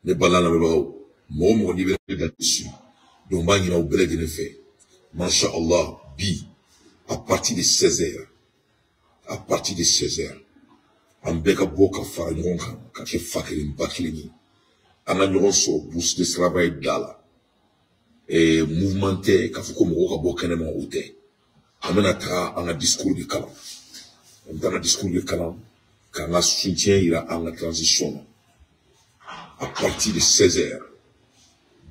ne balana me bawo mo ni be dessus donc ba nyina obele de fait masha Allah bi à partir de 16h en beka boka fara nyonka ka ke fakiri bakili ana nyonso so bourse de travail dala et mouvementé ka fuko mo ka boka ne ma ote amena ta en discours de kalam dans le discours de kalam quand la soutien ira en la transition à partir de 16h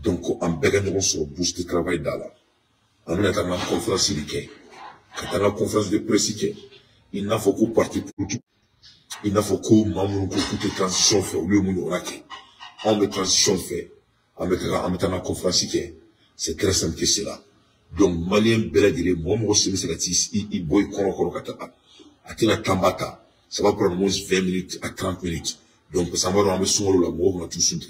donc en beka nyonso so bourse de travail dala amena ta na conférence de ke quand la conférence de presse ke il n'a faut que partir pour tout. Il n'a faut que maman toute transition fait au lieu de nous on met transition fait en mettant la conférence c'est très simple que cela donc malien bela dire moi c'est il boy koro kata atina tambata ça va prendre moins 20 minutes à 30 minutes donc ça va rendre songolo la mo tout suntre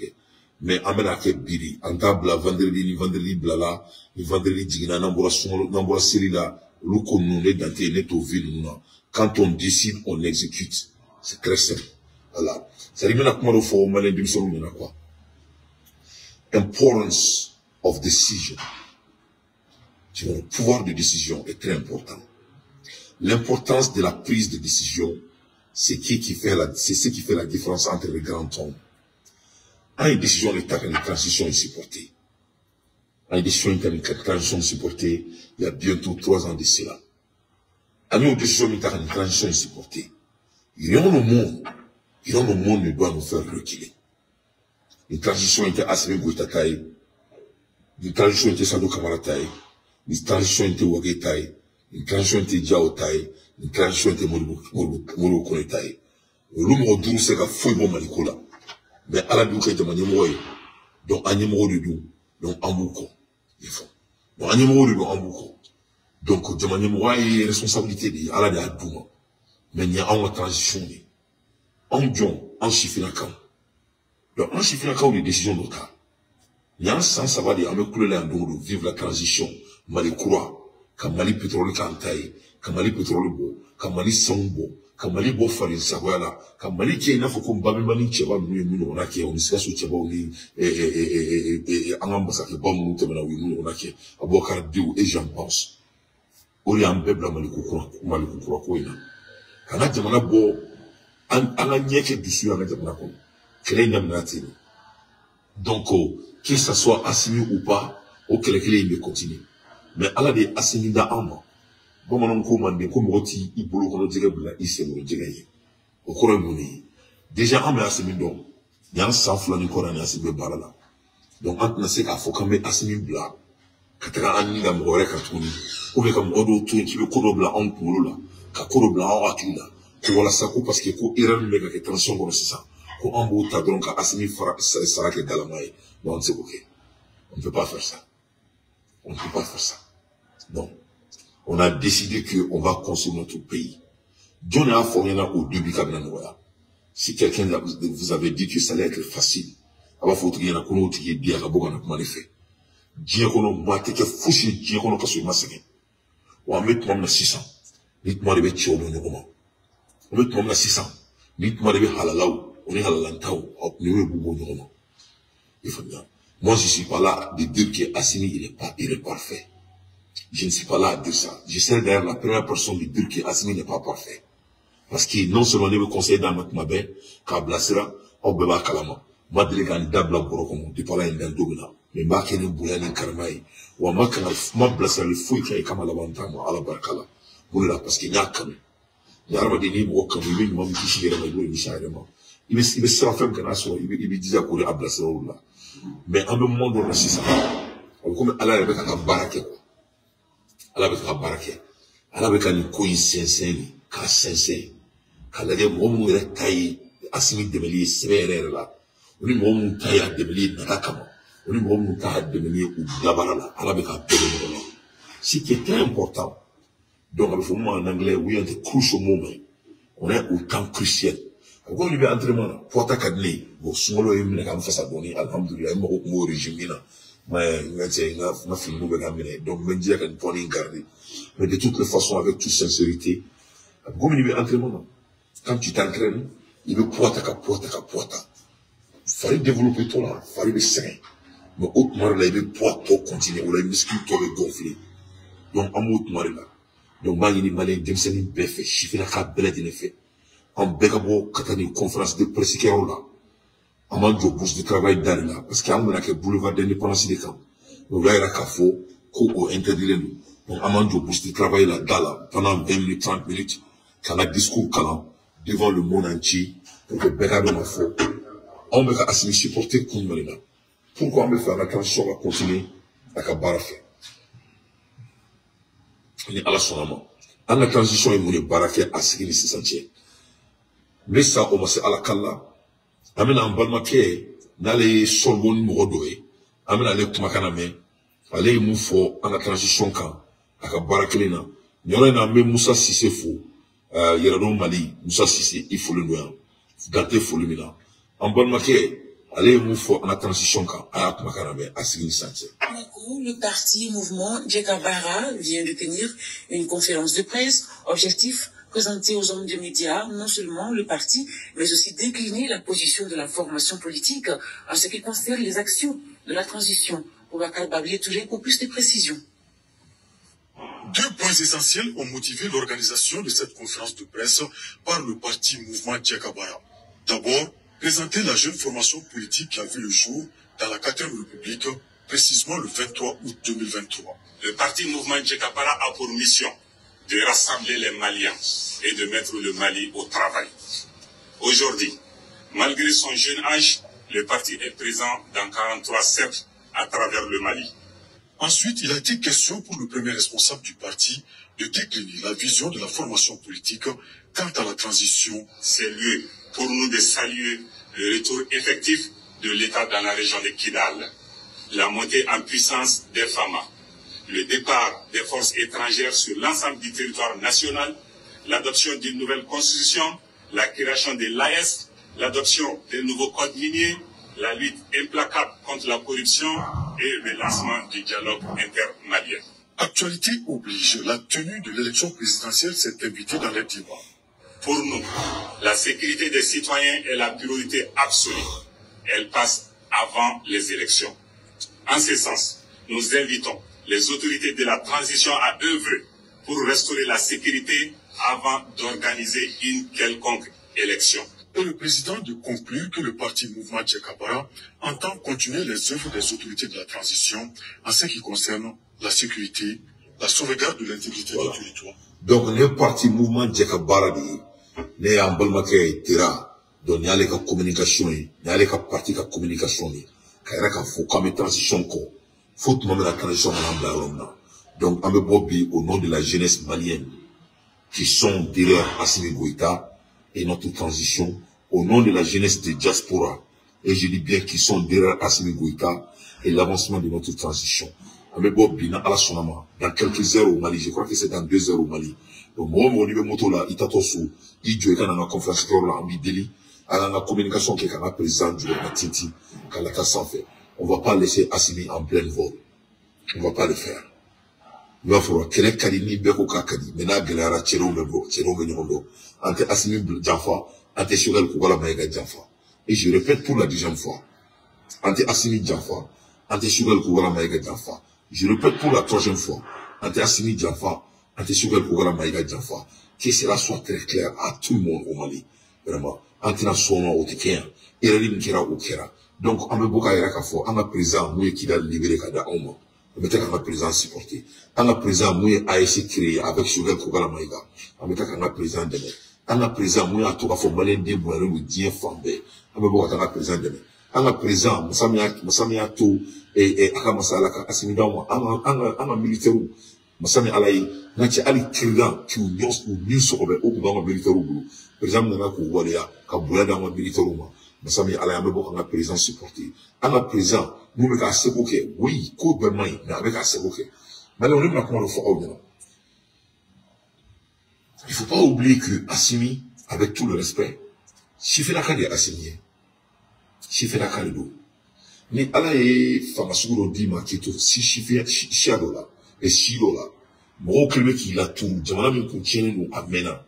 mais amena ke biri antable vendredi blala ni vendredi digina nambora songolo nambora selila luko nous ne dante ne to ville nous quand on décide on exécute. C'est très simple. Voilà. Ça dit maintenant comment on fait au malin du sol quoi. Importance of decision. Tu vois, le pouvoir de décision est très important. L'importance de la prise de décision, c'est ce qui fait la différence entre les grands hommes. Une décision de transition est supportée. Une décision de transition supportée, il y a bientôt 3 ans de cela. Une décision de transition est supportée. Il y a le monde ne doit nous faire reculer. Une transition était Asmi Goutataï, une transition était Sado Kamarataï, une transition était Wagetaï, une transition était Djaotaï, une transition était Moro Konetaï. L'homme au doux c'est qu'à fouille bon malikola. Mais à la douce était Manimoy, donc Animoro de doux, donc Ambouko. Il faut. Donc Animoro de doux Ambouko. Donc, de Manimoy, responsabilité de Allah de Adouma. Mais il y a une transition. En Dion, en Chifinakam. Donc, en Chifinakam, les décisions locales. Il y a un sens, ça va dire, avec le lait de vivre la transition. Mali Koura, Kamali pétrole Kantaï, Kamali pétrole Bo, Kamali Sambo, Kamali Bo Farin Savoyala, Kamali qui est une fois comme Babimani Tcheba, nous, on a qui, on est sur Tcheba, et Angambasa, qui est bon, nous, on a qui, à Bokar Diou, et j'en pense. Ori ambebla malikukura koina kana jamana bo anga nyeke dusu anga jamana ko kele nyamna tini donc que ça soit assigné ou pas au kele il continue mais ala de assigné da amba bon manon ko mande ko moti ibulu ko jige bla isemu jige yi o ko remoni déjà amba assigné donc yan sa flani ko rani assigné balala donc antna se ka fo kambe assigné bla kataka aniga mgore katuni ube ka mgodo tu qui veut korobla en kulola ka korobla en akila ko wala sako parce que ko iran mega ke tension ko c'est ça ko ambo ta donc ka asimi fara ça que dalamay bon c'est OK on ne peut pas faire ça non on a décidé que on va construire notre pays John a formé au début kabina noya si quelqu'un vous avait dit que ça allait être facile aba faut qu'il y en a kono qui dit à boka na comment le fait Diekono mate ke fushi diekono kaso masake wa met mom na 600 nit mo de be cholo no ko met mom na 600 nit mo de be halalaw oni halalantaw op ni we bugo no ko il faut bien moi je suis pas là de dire que Assimi il est parfait je ne suis pas là de dire ça je serai d'ailleurs la première personne de dire que Assimi n'est pas parfait parce que non seulement il me conseille dans notre mabe ka blasira au beba kalama madre candidat bla boroko de pas là indandogna mais ma kene boulani karmai wa makana ma blasa le fouille kay kama la bantama ala barkala boula parce que nyakam yarama de ni mo kam mi mo mi shire ma do ni shire ma il sera fait que naso il disait ko ablasa là mais en même moment on a ça comme ala avec ka barake ala avec ka barake ala avec ni ko sincère ka sincère kala de mo mo re tay Assimi Dembélé sévère là oni mo mo tay Dembélé nakama on est bon de devenir ou d'abord avec un peu de ce qui est très important donc avec moi en anglais we are the crucial moment on est au temps crucial quand on y va entraînement pour attaquer bon solo et me comme ça donner alhamdulillah mo régime là mais na film nous ben donc me dire qu'on peut garder mais de toutes les façons avec toute sincérité comme on y va entraînement quand tu t'entraînes il veut pour attaquer fallait développer tout là, fallait le sein. Mais autrement, là, il y avait poids, tout continuer, ou là, il muscle, tout le gonfler. Donc, en autrement, là. Donc, Magini Malin, Demseni Beffet, Chifina Kabela de l'effet. En Begabo, Katani, conférence de presse qui est là. En manque bourse de travail dans là. Parce qu'il y a un boulevard d'indépendance des camps. Donc là, il y a un café, Koko interdit nous. Donc, en manque bourse de travail là, pendant 20 minutes, 30 minutes, quand on a discours calant, devant le monde entier, pour que Begabo m'a fait. On veut assumer supporter comme là. Pourquoi on veut faire la transition, on va continuer à Kabarafe. On est à la sonama. En la transition, il y a Barafe à ce qu'il se sentit. Mais ça, on va se à la Kalla. Amena en balmaké, n'allez solbon mourodoé. Amena les Kumakaname. Allez moufo en la transition quand. À Kabarakelina. Il y en a même Moussa Sissé fou. Il y a un Mali, Moussa Sissé, il faut le noyer. Gâté faut le mina. En balmaké, allez moufo en la transition quand. À Kumakaname, à ce qu'il se sentit. Le parti Mouvement Djekabara vient de tenir une conférence de presse. Objectif, présenter aux hommes de médias non seulement le parti, mais aussi décliner la position de la formation politique en ce qui concerne les actions de la transition. Boubacar Bablé Touré pour plus de précisions. Deux points essentiels ont motivé l'organisation de cette conférence de presse par le parti Mouvement Djekabara. D'abord, présenter la jeune formation politique qui a vu le jour dans la 4e République, précisément le 23 août 2023. Le parti Mouvement Djekabara a pour mission de rassembler les Maliens et de mettre le Mali au travail. Aujourd'hui, malgré son jeune âge, le parti est présent dans 43 cercles à travers le Mali. Ensuite, il a été question pour le premier responsable du parti de décliner la vision de la formation politique quant à la transition. C'est lieu pour nous de saluer le retour effectif de l'État dans la région de Kidal, la montée en puissance des FAMA, le départ des forces étrangères sur l'ensemble du territoire national, l'adoption d'une nouvelle constitution, la création de l'AS, l'adoption des nouveaux codes miniers, la lutte implacable contre la corruption et le lancement du dialogue intermalien. Actualité oblige, la tenue de l'élection présidentielle s'est invitée dans les débats. Pour nous, la sécurité des citoyens est la priorité absolue. Elle passe avant les élections. En ce sens, nous invitons les autorités de la transition à œuvrer pour restaurer la sécurité avant d'organiser une quelconque élection. Et le président de conclure que le parti Mouvement Djekabara entend continuer les œuvres des autorités de la transition en ce qui concerne la sécurité, la sauvegarde de l'intégrité du territoire. Donc, le parti Mouvement Djekabara, il y a un balmaké tira, donc il y a les communications, il y a les partis de communication, il y a les transition, faut que la transition donc, on me au nom de la jeunesse malienne, qui sont derrière Assimi Goïta, et notre transition, au nom de la jeunesse de diaspora, et je dis bien qu'ils sont derrière Assimi Goïta, et l'avancement de notre transition. On me dans quelques heures au Mali, je crois que c'est dans 2 heures au Mali. Donc, moi, mon niveau moto là, Itatosu, il joue dans la conférence là, en Bideli, à la communication qui est quand même présent du Matiti, quand la tasse s'en fait. On va pas laisser Assimi en plein vol. On va pas le faire. Il va falloir que les Kadini Beko Kakadi, maintenant, Galara, Tchéron, Nyondo, ante Assimi Djanfa, ante Shugel Kougala Maïga Djanfa. Et je répète pour la 10e fois. Ante Assimi Djanfa, ante Shugel Kougala Maïga Djanfa. Je répète pour la 3e fois. Ante Assimi Djanfa, ante Shugel Kougala Maïga Djanfa. Que cela soit très clair à tout le monde au Mali. Vraiment. Ante na sono au Tekien. Ireli Nkira au Kera. Donc, on me boka Iraka fo, on a présent, mouye qui l'a libéré kada Ouma. On mettait qu'un président supporté. On a présent, mouye a essayé créé avec Shugel Kougala Maïga. On mettait qu'un président demain. On a présent, mouye a tout à fait malin de boire ou dien fambé. On me boka qu'un président demain. On a présent, Massamia tout, et Akamasala, Assimidama, on a militaire ou, Massami Alaï, Nachi Ali Kirdan, qui ou Nius sur le haut dans le militaire ou, par exemple, Nana Kouwalia, Kaboula dans le militaire ou, Massami Alaï, on a présent supporté. On a présent, nous, avec assez beaucoup, oui, coup de main, mais avec assez beaucoup. Mais on est maintenant le fort. Il faut pas oublier que Assimi, avec tout le respect, Chifenaka est assigné. Chifenaka est d'eau. Mais Allah est Famasuro dit Makito, si Chiadola, et Chidola, mon clé qui l'a tout, Jamana me contient nous amena.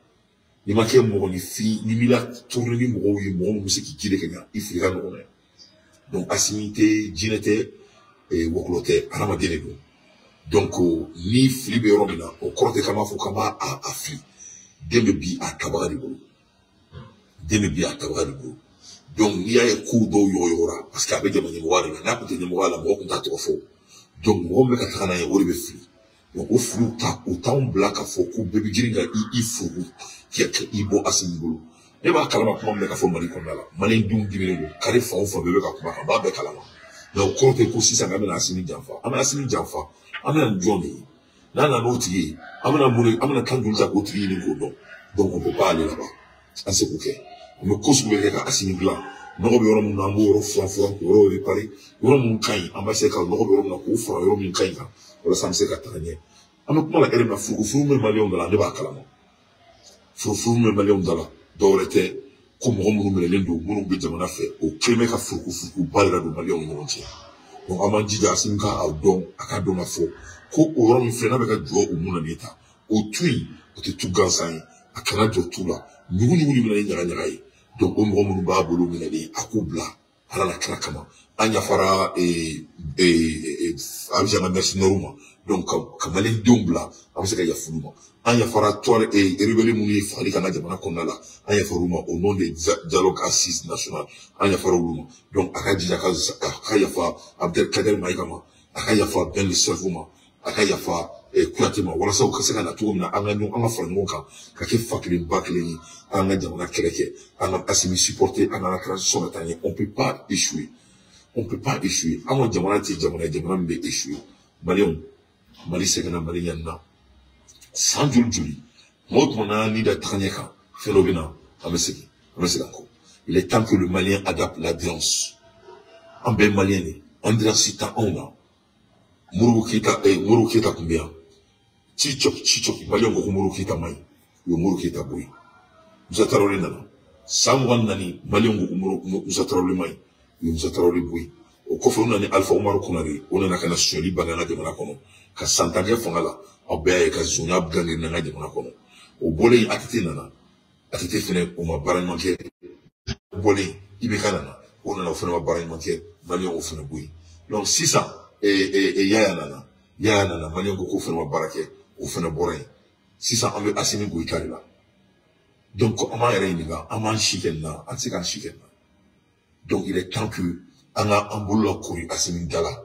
Ni maquet mon fi, ni mila tourné ni mon, monsieur qui dit le Kenya, il faut y aller. Donc Assimité, Djinete, et Woklote, Aramadene. Donc ni Flibe Romina, au Korte Kama Fokama a Fli. Deme bi a Tabaribou. Deme bi a Tabaribou. Donc il y a un coup d'eau yoyora, parce qu'avec des manières, n'a pas de moral, la mort qu'on a trop fort. Donc, on me katana et on le fait. Donc, au flou, autant black à faux, baby giringa, il faut, qui est ibo asimbo. Et bah, kalama, comment me kafo mali comme là. Malin doum diminu, carré fond, faut bébé kakuma, bah, kalama. Donc, quand tu es aussi, ça m'amène à Simi Janfa. Amène à Simi Janfa. Amène à Johnny. Nana notier. Amène à Moulé, amène à Kandouza, Gauthier, Ningo. Donc, on peut pas aller là-bas. En ce bouquet. On me cause à Simi Blanc. Nogo be yoro mun na mo yoro flan yoro repare yoro mun kai ambase ka nogo be yoro na ko fran yoro mun kai ka wala samse ka tanye ama kuma la ere na fugu me malion dala ne ba kala mo fugu me malion dala dawrete ko mo mun me lendo mun be jamana fe o keme ka fugu balira do malion mo nti donc ama jija simka au don aka do na fo ko o yoro mun fe na be ka jo o mun na neta o tui o te tugansan akana jo tula nyugu ni me na nyara yi. Donc, on me bat bolo minadi, akubla, ala la krakama, anya fara abjama merci noruma. Donc, kamalen dombla, amseka ya fuluma. Anya fara toile et rebelle mouni fali kana jamana konala. Anya faruma au nom des dialogues assises nationales. Anya fara uluma. Donc, akadija akayafa Abdel Kader Maïkama, akayafa Ben le Servuma, akayafa Kouatema, voilà ça, au Kassaka na tourna, anga frangonka, kake fakilin bakilini, anga jamana kereke, anga asimi supporter, anga la transition natanie. On peut pas échouer. On peut pas échouer. Anga jamana mbe échouer. Malion, Mali segana Mali yanna. Sans juli. Mot mona ni da tranyeka, phénomène, ameseki ko. Il est temps que le Malien adapte la danse. Ambe Malienne, Andrea Sita Ona. Muru kita kumbia. Chichok, Malien go muru kita mai. Yo muru kita boy. Musatarole nana. Samwan nani, Malien go muru musatarole mai. Yo musatarole boy. O kofu nani Alpha Omar Kunari, ona nakana soli banana de manakono. Ka santage fongala, abaya ka zona abgani nana de manakono. O bole atite nana. Atite fene o ma baran manke. Bole ibeka nana. Ona na fene ma baran manke. Malien o fene boy. Donc si ça yaya nana Malien go fene ma barake. Ou fene borin. Si ça on veut assimiler goïkari là. Donc, ama ereniga, ama chikenna, ansekan chikenna. Donc, il est temps que, anga ambulo kuri assimiler dala.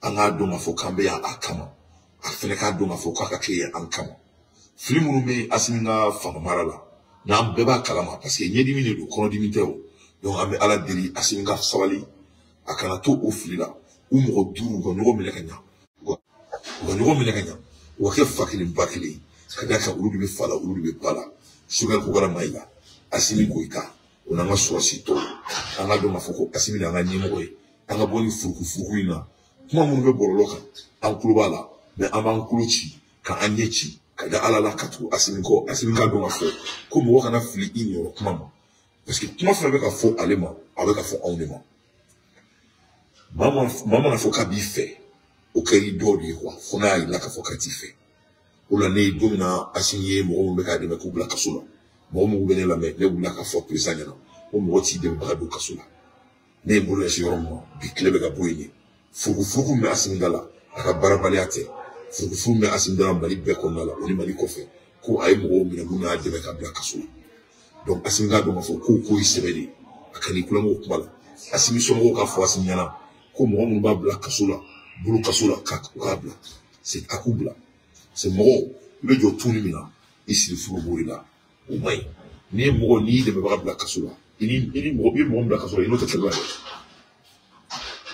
Anga doma fokambe ya akama. Afeneka doma fokaka keye ankama. Flimunu me assimiler fama marala. Na mbeba kalama, parce que nye dimine do, kono dimite o. Donc, ambe ala diri assimiler sawali. Akana to oflila. Umro duru, gonoro melekanya. Gonoro melekanya. Wake fakili mbakili. Kadaka ulubi fala, ulubi pala. Sugar kugara maiga. Asimi goita. Onanga suasito. Anga do mafoko. Asimi na nga nyemwe. Anga boni fuku ina. Kuma munube boroloka. Ankulubala. Me ama ankuluchi. Ka anyechi. Kada alala katu. Asimi ko. Asimi nga do mafoko. Kumu waka na fili inyoro kumama. Parce que kuma fila beka fo alema. Abeka fo aunema. Mama na foka bife. Okeri do di kwa. Fona ilaka foka tife. Ola ne domina asigné mo be ka de ko bla kasula mo bene la me le bla ka fo presanya no mo ti de ba do kasula ne mo le siromo bi klebe ka boyini fugu me asindala aka barabaliate fugu me asindala bali be ko nala oni mali ko fe ko ay mo mi na de ka bla kasula donc asinga do ma fo ko isebedi akani kula mo kubala asimi so mo ka fo asinyana ko mo ba bla kasula bulu kasula ka bla c'est akubla. C'est mort, le jour tout le monde, ici le fourreau là, au moins, ni mort ni de me voir la cassula. Il est mort, il la cassula, il est là.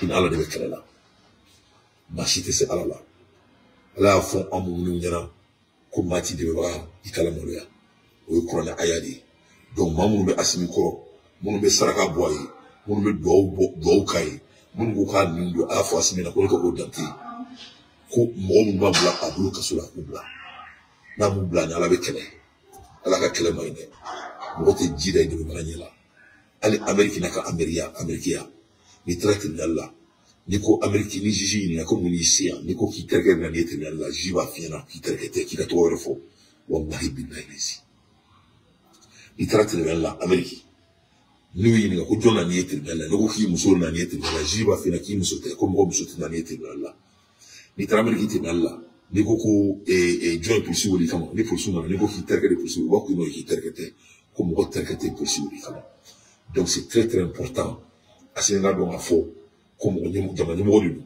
Il a la de là. Ma chité c'est à la. Là, fond en mon nom, comme Mati de me voir, il a la molia. Ou il croit à Ayadi. Donc, maman me assimi koro, mon me saraka boye, mon me doau kai, mon goka ningo, à la fois assimi na kolka au dante. Ko mo ba bla abulu kasula kubla na mu bla na ala be kele ala ka kele mayne mo te jida de be nyela ali ameriki naka ameria ni traite d'Allah ni ko ameriki ni jiji ni ko ni sia ni ko ki terge na ni te d'Allah jiba fiena ki terge te ki da to refo wallahi billahi lesi ni traite d'Allah ameriki Nous, il y a beaucoup de gens qui tribunal là. Nous qui muso na ni tribunal. J'y va faire qui muso te comme muso te na ni tribunal là. Ni travail qui tribunal là. Ni beaucoup et joint poursuivre les camps. Ni poursuivre ni beaucoup qui terre de poursuivre. Beaucoup nous qui terre comme beaucoup terre que poursuivre les camps. Donc c'est très très important. À ce moment-là, on a faux comme on y jamani mori.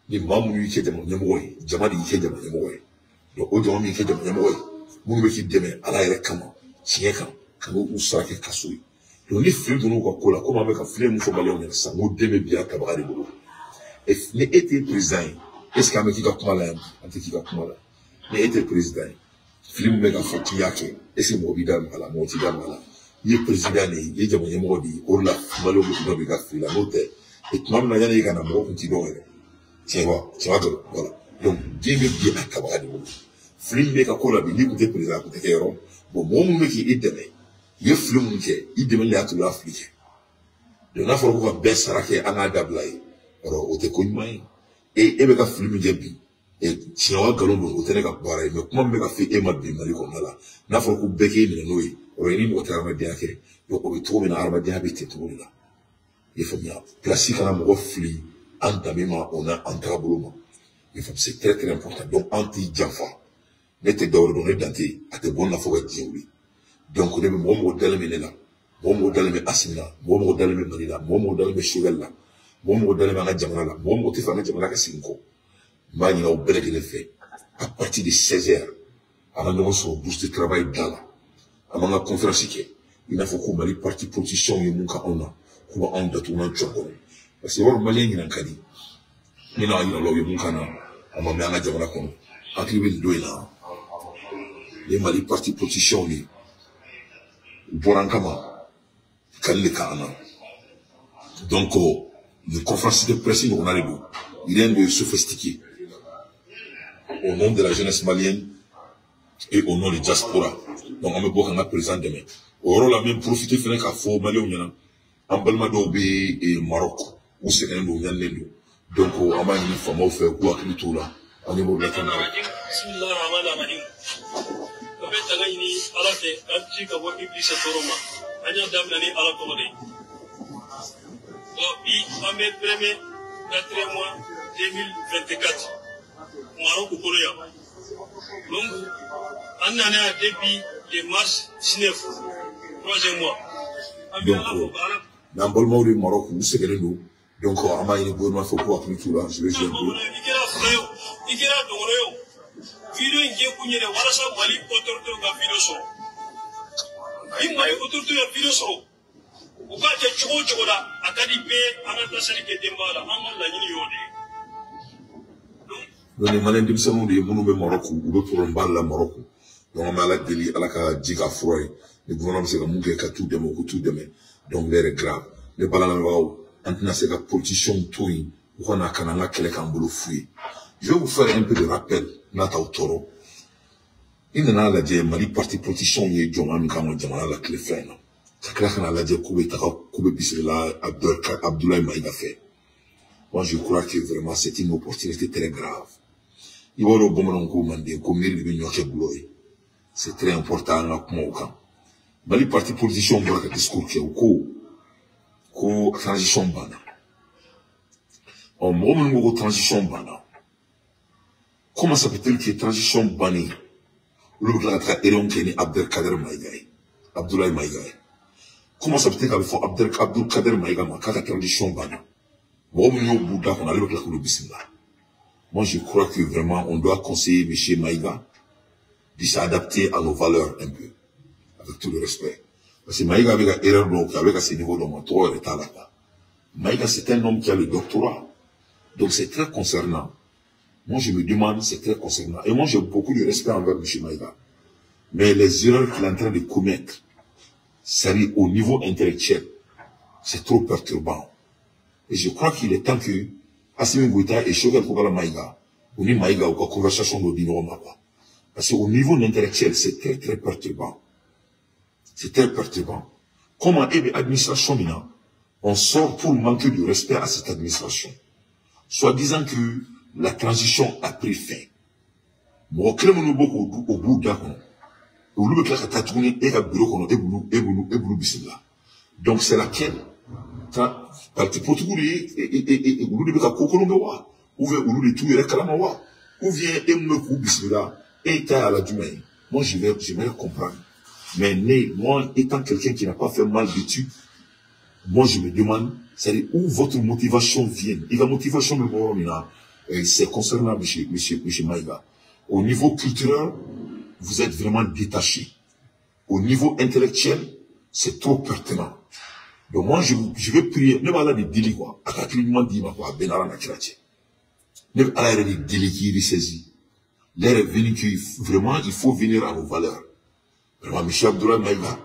Ni mamu yi ke jamani mori. Jamani yi ke jamani mori. Donc au jamani yi ke jamani mori. Nous me qui demain à la kama. Tiens quand nous sera que kasui. Donc, les films de nous, comme avec un film, nous sommes allés en ça, nous devons bien cabaret de boulot. Et les été président, est-ce qu'un mec qui a comment là, un petit qui a comment là, les été président, film mec a fait qui a que, et c'est mon bidam à la moitié d'âme là, il est président, il est jamais modi, or là, malo beaucoup de gars fait la note, et tout le monde n'a rien à mort petit doré. Tiens, voilà. Donc, devons bien cabaret de boulot. Film mec a quoi là, il est président, peut-être héros, bon, mon mec qui est demain. Il film que il demande à tout l'Afrique. Donc, la fois qu'on va baisser la quai en adablaï, alors, au te connu, et il va film débi. Et si on va galon, au te nega pareil, mais comment me fait Emma Bimali comme là? La fois qu'on béquille, mais nous, on est au terme d'Aké, donc on trouve une arme d'habité tout là. Il faut bien, classique à la mofli, antamima, on a un tableau. Il faut, c'est très très important. Donc, anti-Jaffa, n'était d'ordonner d'anté, à te bonnes la fois de dire oui. Donc, on est mon modèle là, mon modèle mais Asina, mon modèle mais Manila, mon modèle mais Chouvel mon modèle mais Jamala, mon modèle mais Jamala Kassinko. Mani au bel de fait. À partir de 16h, à la sur bourse de travail d'Ala. À ma conférence, il a faut qu'on m'a dit parti position et mon cas on a, qu'on a en date ou en chocon. Parce que on malien il a cadi. Il a l'eau et mon cana, à ma mère Jamala qu'on a attribué le doigt. Les mali parti position lui. Borankama, Kalile Kana. Donc, le conférence de presse, on a les deux. Il est de sophistiqué. Au nom de la jeunesse malienne et au nom de diaspora. Donc, on me voit qu'on a présent demain. Au rôle, on a même profité de faire un malien, en Balmado et Maroc, où c'est un nom. Donc, on a une femme à faire quoi que tout là. On est mort de la caméra. Tagaini alate anti ka waki bisa toroma anya damna ni ala ko de o bi ame premier 4 mois 2024 Maroc ko ya donc annana depuis le mars 19 3e mois donc dans bol mawri Maroc vous c'est que nous donc on a une bonne fois pour tout là je vais dire ikira dongoro video inje kunyere wala sa mali autorité ga video so im mali autorité ga video so o ka je chugo da akadi be anata sali ke dembala amon la nyini yode donc les malins dim sanu de munu be Maroc ou be pour mbala Maroc donc on a la deli ala ka jiga froy le gouvernement c'est comme que tout demain donc l'air est grave le bala na waw antina c'est la position toy on a kananga kele kan bolo fouiller. Je vais vous faire un peu de rappel. Nata Toro. Il n'a la dit Mali parti position et Djomami Kama Djamana la clé fin. Takrakana la dit Koube Bissela Abdoulaye Maïga fait. Moi je crois que vraiment c'est une opportunité très grave. Il va au bon moment mandé comme il vient de c'est très important à Kmouka. Mali parti position pour le discours qui est au transition bana. En moment transition bana. Comment ça peut-il qu'il y ait transition bannie? Le gars qui est Abdelkader Maïgaï, Abdoulaye Maïgaï. Comment ça peut-il qu'il faut Abdelkader Maïgaï, quand la transition bannie? Moi, je crois que vraiment, on doit conseiller M. Maïga de s'adapter à nos valeurs un peu, avec tout le respect. Parce que Maïga avec un erreur donc avec ce niveau de mon trop état là-bas. Maïga, c'est un homme qui a le doctorat. Donc c'est très concernant. Moi, je me demande, c'est très concernant. Et moi, j'ai beaucoup de respect envers M. Maïga. Mais les erreurs qu'il est en train de commettre, c'est-à-dire au niveau intellectuel, c'est trop perturbant. Et je crois qu'il est temps que Assimi Goïta et Choguel Kogala Maïga, ou ni Maïga ou quoi, conversation de Dinoma. Parce qu'au niveau intellectuel, c'est très très perturbant. C'est très perturbant. Comment l'administration maintenant, on sort pour manquer de respect à cette administration. Soit disant que la transition a pris fin. Moi, je crée beaucoup au bout d'un an. Au lieu de faire ta tournée et à bureau qu'on a ébloui bismillah. Donc c'est laquelle parce que pour tout et ou le kokolomewa ou le tout et kalamawa ou vient et me bismillah et ta à la dumaine. Moi je vais comprendre. Mais moi étant quelqu'un qui n'a pas fait mal d'études, moi je me demande c'est où votre motivation vient. Et la motivation me voit c'est concernant monsieur Maïga. Au niveau culturel, vous êtes vraiment détaché. Au niveau intellectuel, c'est trop pertinent. Donc moi, je vais prier, ne pas de délit quoi. À la climat dit ma quoi, benara na kirati. Ne pas de délit qui saisi. L'air est venu que vraiment, il faut venir à nos valeurs. Vraiment, Michel Abdoulaye Maïga,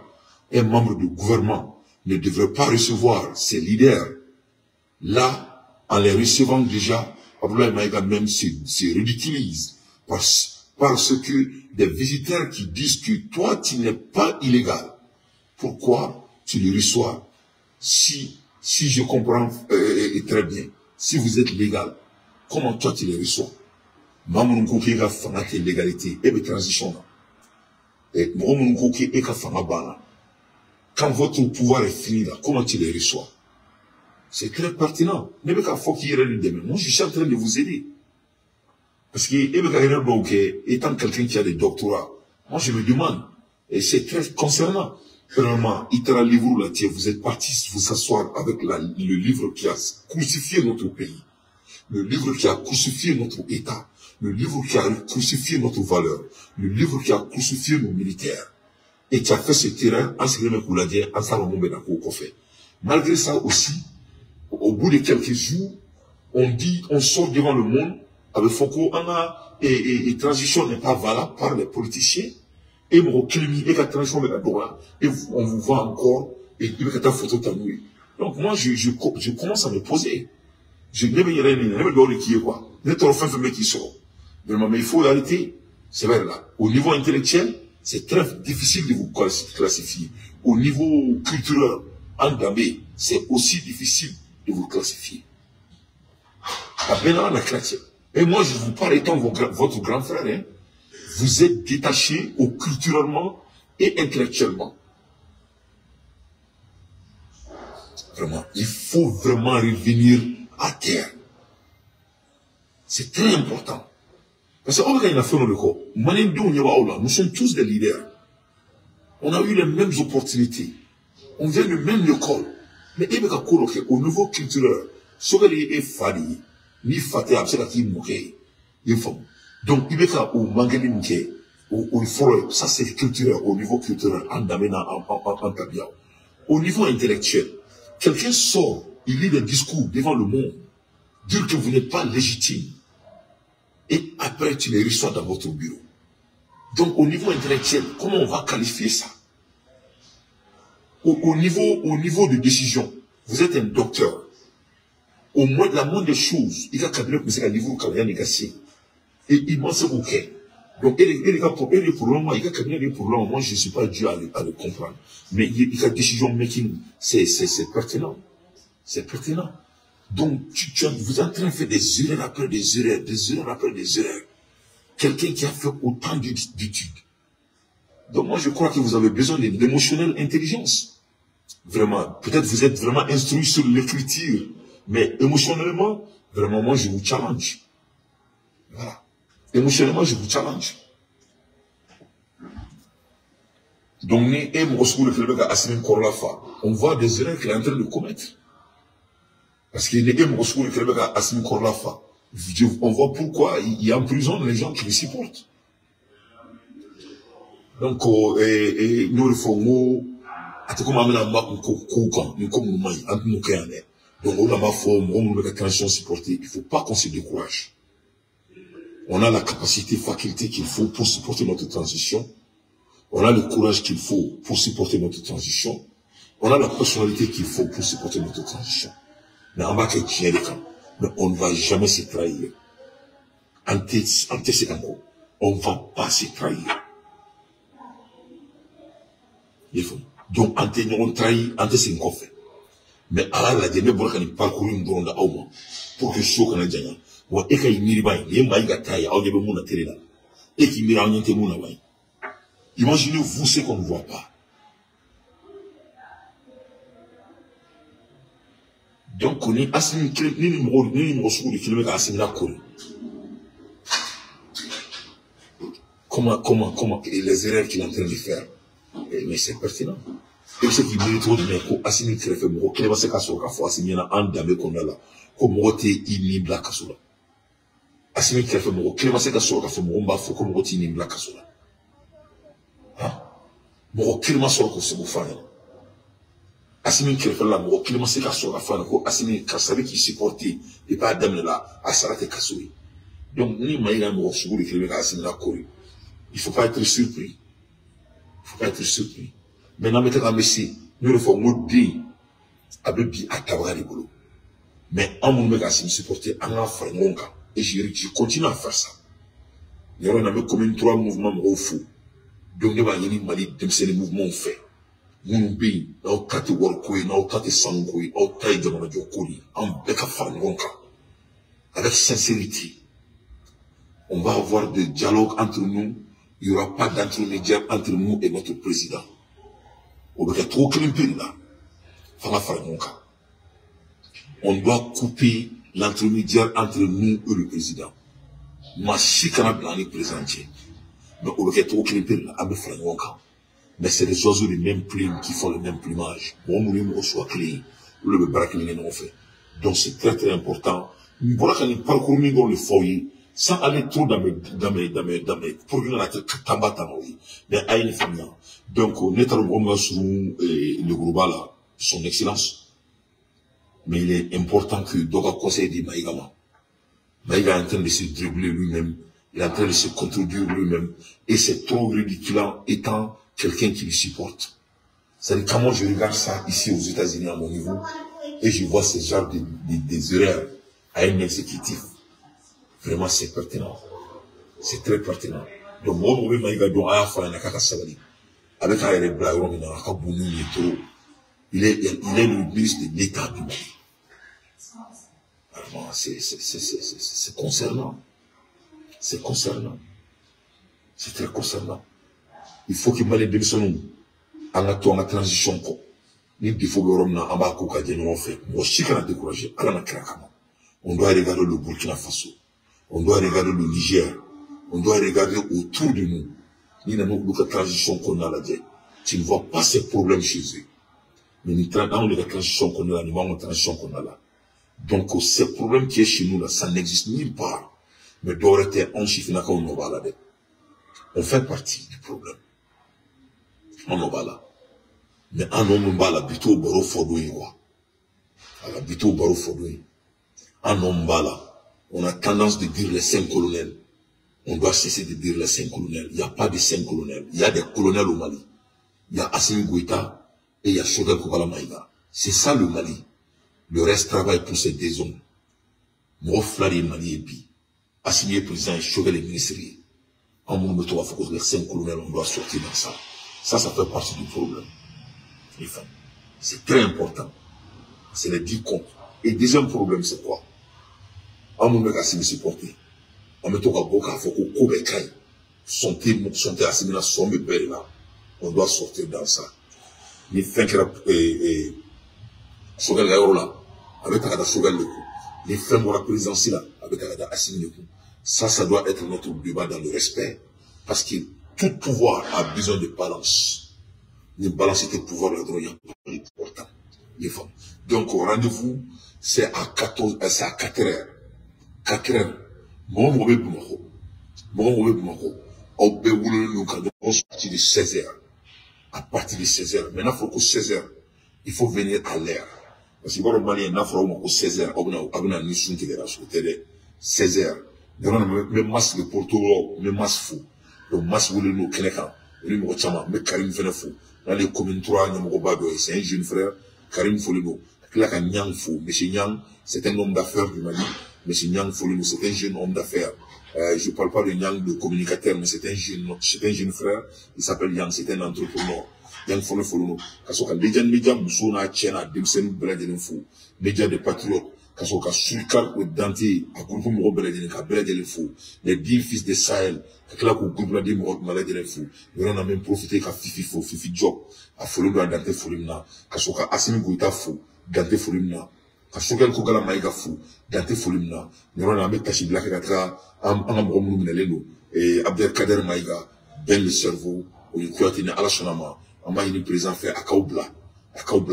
un membre du gouvernement, ne devrait pas recevoir ses leaders. Là, en les recevant déjà, Abdoulaye Maïga même se ridiculise. Parce que des visiteurs qui disent que toi, tu n'es pas illégal. Pourquoi tu les reçois? Si je comprends très bien, si vous êtes légal, comment toi tu les reçois? Maman qui a fait l'égalité et la transition. Et maman qui a fait la quand votre pouvoir est fini là, comment tu les reçois? C'est très pertinent. Ne me faut qu'il y ait demain. Moi, je suis en train de vous aider. Parce que, étant quelqu'un qui a des doctorats, moi je me demande, et c'est très concernant. Finalement, Itara Livre là, vous êtes partis vous asseoir avec le livre qui a crucifié notre pays, le livre qui a crucifié notre État, le livre qui a crucifié notre valeur, le livre qui a crucifié nos militaires, et qui a fait ce terrain en malgré ça aussi, au bout de quelques jours, on sort devant le monde, avec Foucault, et transition n'est pas valable par les politiciens, et mon climat, et la transition est là, et on vous voit encore, et il y a ta photo tanouée. Donc moi, je commence à me poser. Je n'ai pas qui est quoi. Ne t'en fais pas qui sort. Mais il faut l'arrêter. C'est vrai là. Au niveau intellectuel, c'est très difficile de vous classifier. Au niveau culturel, en Gambie, c'est aussi difficile de vous classifier. La chrétienne. Et moi, je vous parle étant votre grand frère, hein. Vous êtes détaché culturellement et intellectuellement. Vraiment, il faut vraiment revenir à terre. C'est très important. Parce que nous sommes tous des leaders. On a eu les mêmes opportunités. On vient de même école. Mais au niveau culturel, ce que les fadi, ni faté absolument moqué. Donc, il y a au mangalinke, au forêt, ça c'est culturel, au niveau culturel, en damena, en tabia. Au niveau intellectuel, quelqu'un sort, il lit des discours devant le monde, dire que vous n'êtes pas légitime. Et après, tu les reçois dans votre bureau. Donc, au niveau intellectuel, comment on va qualifier ça? Au niveau de décision, vous êtes un docteur. Au moins, la moindre des choses, il y a un cabinet qui est niveau qui a négocié. Et il m'en sait ok. Donc, il y a un problème, moi, il y a un cabinet de problème, moi, je ne suis pas dû à le comprendre. Mais il y a décision making, c'est pertinent. C'est pertinent. Donc, vous êtes en train de faire des erreurs après des erreurs, des erreurs après des erreurs. Quelqu'un qui a fait autant d'études. Donc, moi, je crois que vous avez besoin d'émotionnelle intelligence. Vraiment. Peut-être vous êtes vraiment instruit sur l'écriture. Mais émotionnellement, vraiment, moi, je vous challenge. Voilà. Émotionnellement, je vous challenge. Donc, on voit des erreurs qu'il est en train de commettre. Parce qu'il est on voit pourquoi il emprisonne les gens qui le supportent. Donc, nous le faisons, donc, on a ma forme, on a la transition supportée. Il ne faut pas qu'on se décourage. On a la capacité, faculté qu'il faut pour supporter notre transition. On a le courage qu'il faut pour supporter notre transition. On a la personnalité qu'il faut pour supporter notre transition. Mais on ne va jamais se trahir. On ne va pas se trahir. Donc, on trahit, on fait. Mais à la dernière fois qu'on parcouru une grande auma pour que ce qu'on a dit, ou et qu'il n'y ait pas, il y a un bagaille à audio mon atelier là, et qu'il m'ira en yente mon away. Imaginez-vous ce qu'on ne voit pas. Donc, on est assimilé, ni numéro sur le kilomètre assimilé à Kori. Comment, et les erreurs qu'il est en train de faire. Mais c'est pertinent. Et ce qui mérite trop de mais qu'on assimile très fait, mon qu'il va se casser au café, assimilé à un dame qu'on a là, comme on était inimble à Kassoula. Assimilé très fait, mon qu'il va se casser au café, mon bafou, comme on était inimble à Kassoula. Hein? Mon qu'il va se casser au café, assimilé très fait là, mon qu'il va se casser au café, assimilé Kassavi qui supportait, et pas dame là, à Sarate Kassoui. Donc, ni maïga, mon sougou, le qu'il va assimilé à Kori. Il ne faut pas être surpris. Il ne faut pas être surpris. Maintenant, maintenant, Messi, nous le faisons modifier avec à Tabara les boulots. Mais en mon mec, si me supporter, en a fait mon cas. Et je continue à faire ça. Il y a un comme 3 mouvements au fou. Donc, il y a un mali, c'est les mouvements faits. Mon pays, n'a pas de workoué, n'a pas de sangoué, n'a pas de manajokoli, en bec à faire mon cas. Avec sincérité. On va avoir des dialogues entre nous. Il n'y aura pas d'intermédiaire entre nous et notre président. On doit trop crimper là. On doit couper l'intermédiaire entre nous et le président. Moi, je suis présenté. Mais on doit trop crimper là. Mais c'est les oiseaux des mêmes plumes qui font le même plumage. On soit clé. Le braque nous fait. Donc c'est très très important. Voilà quand il parcourt dans le foyer. Sans aller trop dans mes, pour la tête, mais à une femme. Donc, on est le global, son excellence. Mais il est important que Doga conseille des Maïgama. Maïga est en train de se dribbler lui-même, il est en train de se contredire lui-même, et c'est trop ridiculant étant quelqu'un qui le supporte. C'est-à-dire, comment je regarde ça ici aux États-Unis à mon niveau, et je vois ce genre des erreurs à un exécutif. Vraiment, c'est pertinent. C'est très pertinent. Donc, moi, je vais avec Aéré Blagon, il est le ministre de l'État du Mali. Vraiment, c'est concernant. C'est concernant. C'est très concernant. Il faut qu'il Mali démissionne. En la transition, ni défaut de Rome, en bas, on fait. Moi, je suis découragé. On doit regarder le Burkina Faso. On doit regarder le Niger. On doit regarder autour de nous. Ni dans notre transition qu'on a là. Tu ne vois pas ces problèmes chez eux. Mais dans la transition qu'on a là, nous avons la transition qu'on a là. Donc, ces problèmes qui est chez nous là, ça n'existe nulle part. Mais d'aurait été un chiffre là qu'on va là. On fait partie du problème. On va là. Mais en homme va là, plutôt au barreau fordoué, quoi. À la plutôt au barreau fordoué. En homme va là. On a tendance de dire les 5 colonels. On doit cesser de dire les 5 colonels. Il n'y a pas de 5 colonels. Il y a des colonels au Mali. Il y a Assimi Goïta et il y a Choguel Koukala Maïga. C'est ça le Mali. Le reste travaille pour ces deux hommes. Moi, Flari Mali et Bi. Assimi est président et Choguel est ministre. En mon méthode, il faut que les 5 colonels, on doit sortir dans ça. Ça fait partie du problème. C'est très important. C'est les 10 comptes. Et deuxième problème, c'est quoi? En mon mec assimilé supporté. En mettant à Boka, il faut qu'on coupe les cailles. Sonter assimilé à son bébé là. On doit sortir dans ça. Les fins qui est Choguel Gaïro là. Avec Agada Choguel le coup. Les fins de la présidence là. Avec Agada assimilé le coup. Ça doit être notre débat dans le respect. Parce que tout pouvoir a besoin de balance. Une balance de pouvoir là-dedans, il y a pas important. Les femmes. Donc, au rendez-vous, c'est à 4 heures. 4 heures. Mon mauvais Bumako. Au Béoulé, nous, quand on est parti de 16 heures. À partir de 16 heures. Maintenant, il faut que 16 heures, il faut venir à l'air. Parce que, le Mali, il y a 16 heures. On a une mission qui est là, sur le terrain. 16 heures. On a même masse de Porto, même masse fou. Donc, masse voulait nous, Kénékan. Et nous, mais Karim fait fou. Dans les communes 3, c'est un jeune frère. Karim Folino. Là, quand Nyang Fou, M. Nyang, c'est un homme d'affaires du Mali. M. Nyang Folino, c'est un jeune homme d'affaires. Je parle pas de Nyang de communicateur, mais c'est un jeune frère. Il s'appelle Nyang, c'est un entrepreneur. Nyang Folino. Parce que les gens, médias, Moussona, Tchena, Dimsen, Beladjen Fou. Médias de patriotes. Parce que Surikar, Dante, à groupe Moro Beladjen Fou. Les 10 fils de Sahel. Là, pour groupe là, des Moro Beladjen Fou. On a même profité qu'à Fifi Job. À Folino, à Dante Folino. Parce que Assimi Goïta Fou. Dante Folino. ka sogɛli ko gala maïga fou dante folimna nyɔrɔ na ambe kashi bila ka tra anga mɔgɔ minnu minɛlen don Abdel Kader Maïga ben le cerveau o ni kuyati ni ala sɔnna ma an b'a ɲini président fɛ a k'aw bila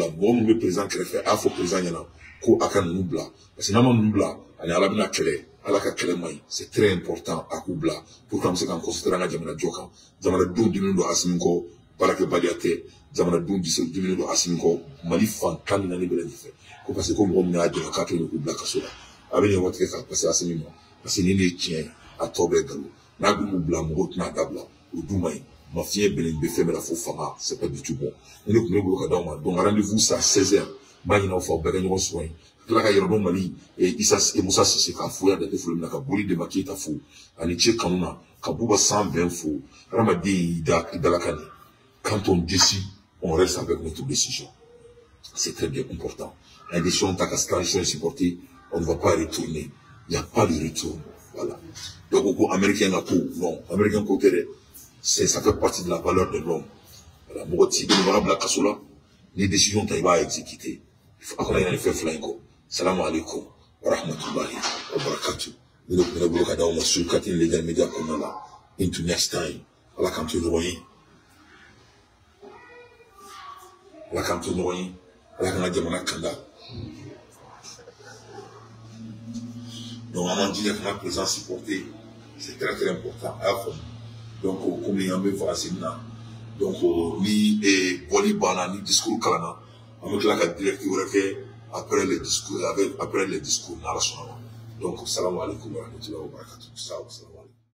mɔgɔ minnu bɛ président kɛrɛfɛ a y'a fɔ président ɲɛna ko a ka ninnu bila parce que n'a ma ninnu bila ani ala bɛna kɛlɛ ala ka kɛlɛ man ɲi c'est très important a k'u bila pour que an bɛ se k'an concentré an ka jamana jɔ kan jamanadenw diminen don Asimi kɔ baarakɛbaliya tɛ jamanadenw diminen don Asimi kɔ Mali fan 14 bɛɛ lajɛlen fɛ ko parce que ko mɔgɔ min y'a dɛmɛ k'a kɛlen k'u bila kaso la a bɛ ɲɛmɔgɔ tigɛ ka parce que Asimi ma parce que ni ne ye tiɲɛ ye a tɔ bɛɛ nkalon n'a dun m'u bila mɔgɔw tɛna dabila o dun man ɲi ma fiɲɛ bɛnnen bɛ fɛn bɛɛ la fo fanga c'est pas du tout bon ne de tun bɛ bolo ka d'aw ma donc rendez-vous c'est à 16h n b'a ɲini aw fɛ aw bɛɛ ka ɲɔgɔn sɔrɔ yen tila ka yɛrɛ dɔn Mali Musa Sise k'a fo yan date foli min na ka Boli Dema Keyita fo ani cɛ kanu na ka Buba 120 fo hadamaden i dalakan de quand on décide on reste avec notre décision c'est très bien important la décision ta ka transition est supportée on ne va pas retourner il n'y a pas de retour voilà donc ko américain ka ko non américain ko tɛ dɛ ça fait partie de la valeur de l'homme voilà mɔgɔ ti bɛnbaga bila kaso la ni décision ta i b'a exécuter a kana ɲinɛ fɛn fila in kɔ salamu alaikum wa rahmatullahi wa barakatuh ne de tun bɛ bolo ka d'aw ma sur Kati Legal Media kɔnɔna la into next time ala k'an to ɲɔgɔn ye ala k'an to ɲɔgɔn ye ala k'an ka jamana kanda donc an b'an jija k'an ka président supporter c'est très très important a y'a faamu donc komi an bɛ vacances na donc ni bɔli banna ni discours kalanna an bɛ tila ka directive wɛrɛ kɛ après les discours n'ala sɔnna ma donc salamu alaikum wa rahmatullahi wa barakatuh.